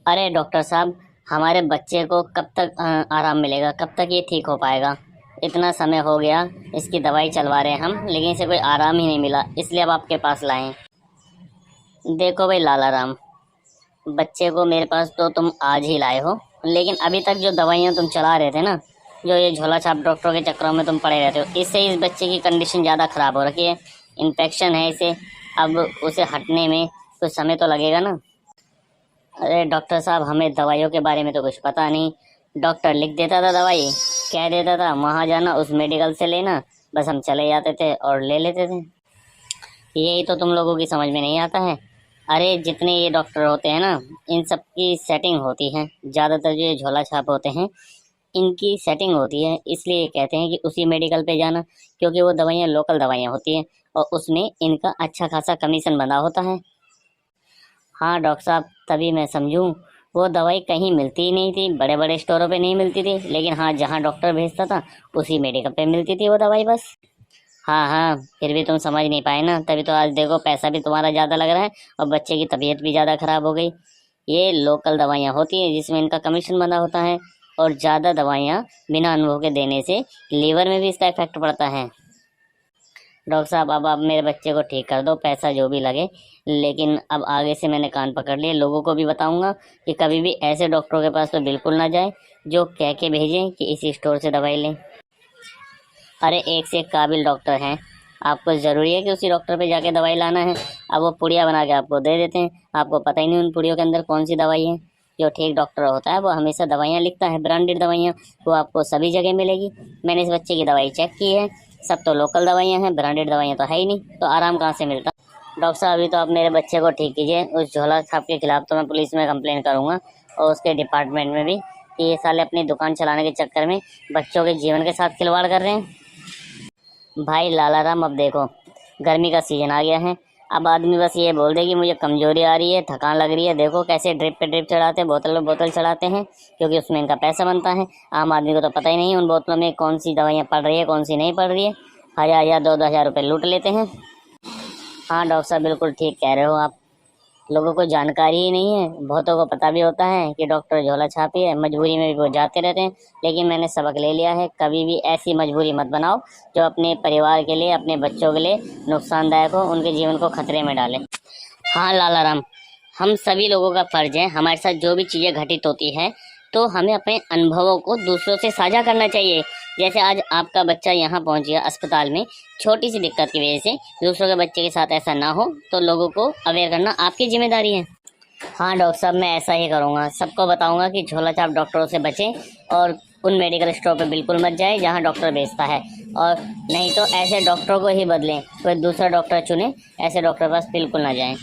अरे डॉक्टर साहब, हमारे बच्चे को कब तक आराम मिलेगा? कब तक ये ठीक हो पाएगा? इतना समय हो गया, इसकी दवाई चलवा रहे हैं हम, लेकिन इसे कोई आराम ही नहीं मिला, इसलिए अब आपके पास लाए हैं। देखो भाई लाला राम, बच्चे को मेरे पास तो तुम आज ही लाए हो, लेकिन अभी तक जो दवाइयाँ तुम चला रहे थे ना, जो ये झोला छाप डॉक्टरों के चक्करों में तुम पड़े रहते हो, इससे इस बच्चे की कंडीशन ज़्यादा ख़राब हो रखी है। इन्फेक्शन है इसे, अब उसे हटने में कुछ समय तो लगेगा ना। अरे डॉक्टर साहब, हमें दवाइयों के बारे में तो कुछ पता नहीं। डॉक्टर लिख देता था दवाई, कह देता था वहाँ जाना, उस मेडिकल से लेना, बस हम चले जाते थे और ले लेते थे। यही तो तुम लोगों की समझ में नहीं आता है। अरे जितने ये डॉक्टर होते हैं ना, इन सब की सेटिंग होती है। ज़्यादातर जो ये झोला छाप होते हैं, इनकी सेटिंग होती है, इसलिए ये कहते हैं कि उसी मेडिकल पे जाना, क्योंकि वो दवाइयाँ लोकल दवाइयाँ होती हैं और उसमें इनका अच्छा खासा कमीशन बंधा होता है। हाँ डॉक्टर साहब, तभी मैं समझूं, वो दवाई कहीं मिलती ही नहीं थी, बड़े बड़े स्टोरों पे नहीं मिलती थी, लेकिन हाँ जहाँ डॉक्टर भेजता था उसी मेडिकल पे मिलती थी वो दवाई बस। हाँ हाँ, फिर भी तुम समझ नहीं पाए ना, तभी तो आज देखो पैसा भी तुम्हारा ज़्यादा लग रहा है और बच्चे की तबीयत भी ज़्यादा खराब हो गई। ये लोकल दवाइयाँ होती हैं जिसमें इनका कमीशन बंधा होता है, और ज़्यादा दवाइयाँ बिना अनुभव के देने से लीवर में भी इसका इफेक्ट पड़ता है। डॉक्टर साहब, अब आप मेरे बच्चे को ठीक कर दो, पैसा जो भी लगे, लेकिन अब आगे से मैंने कान पकड़ लिए, लोगों को भी बताऊंगा कि कभी भी ऐसे डॉक्टरों के पास तो बिल्कुल ना जाए जो कह के भेजें कि इसी स्टोर से दवाई लें। अरे एक से एक काबिल डॉक्टर हैं, आपको ज़रूरी है कि उसी डॉक्टर पे जाके दवाई लाना है? अब वो पुड़िया बना के आपको दे देते हैं, आपको पता ही नहीं उन पुड़ियों के अंदर कौन सी दवाई है। जो ठीक डॉक्टर होता है वो हमेशा दवाइयाँ लिखता है, ब्रांडेड दवाइयाँ, वो आपको सभी जगह मिलेगी। मैंने इस बच्चे की दवाई चेक की है, सब तो लोकल दवाइयाँ हैं, ब्रांडेड दवाइयाँ तो है ही नहीं, तो आराम कहाँ से मिलता? डॉक्टर साहब, अभी तो आप मेरे बच्चे को ठीक कीजिए, उस झोला छाप के खिलाफ तो मैं पुलिस में कंप्लेन करूँगा, और उसके डिपार्टमेंट में भी, कि ये साले अपनी दुकान चलाने के चक्कर में बच्चों के जीवन के साथ खिलवाड़ कर रहे हैं। भाई लाला राम, अब देखो गर्मी का सीजन आ गया है, अब आदमी बस ये बोल दे कि मुझे कमजोरी आ रही है, थकान लग रही है, देखो कैसे ड्रिप पे ड्रिप चढ़ाते हैं, बोतल पे बोतल चढ़ाते हैं, क्योंकि उसमें इनका पैसा बनता है। आम आदमी को तो पता ही नहीं उन बोतलों में कौन सी दवाइयाँ पड़ रही है, कौन सी नहीं पड़ रही है। 1000 दो 2000 रुपये लूट लेते हैं। हाँ डॉक्टर साहब, बिल्कुल ठीक कह रहे हो आप। लोगों को जानकारी ही नहीं है, बहुतों को पता भी होता है कि डॉक्टर झोला छापी है, मजबूरी में भी वो जाते रहते हैं, लेकिन मैंने सबक ले लिया है, कभी भी ऐसी मजबूरी मत बनाओ जो अपने परिवार के लिए, अपने बच्चों के लिए नुकसानदायक हो, उनके जीवन को खतरे में डाले। हाँ लाला राम, हम सभी लोगों का फर्ज है, हमारे साथ जो भी चीज़ें घटित होती है तो हमें अपने अनुभवों को दूसरों से साझा करना चाहिए। जैसे आज आपका बच्चा यहाँ पहुँच गया अस्पताल में, छोटी सी दिक्कत की वजह से, दूसरों के बच्चे के साथ ऐसा ना हो, तो लोगों को अवेयर करना आपकी जिम्मेदारी है। हाँ डॉक्टर साहब, मैं ऐसा ही करूँगा, सबको बताऊँगा कि झोला छाप डॉक्टरों से बचें और उन मेडिकल स्टोर पर बिल्कुल मत जाए जहाँ डॉक्टर बेचता है, और नहीं तो ऐसे डॉक्टरों को ही बदलें, कोई दूसरा डॉक्टर चुने, ऐसे डॉक्टर के पास बिल्कुल ना जाएं।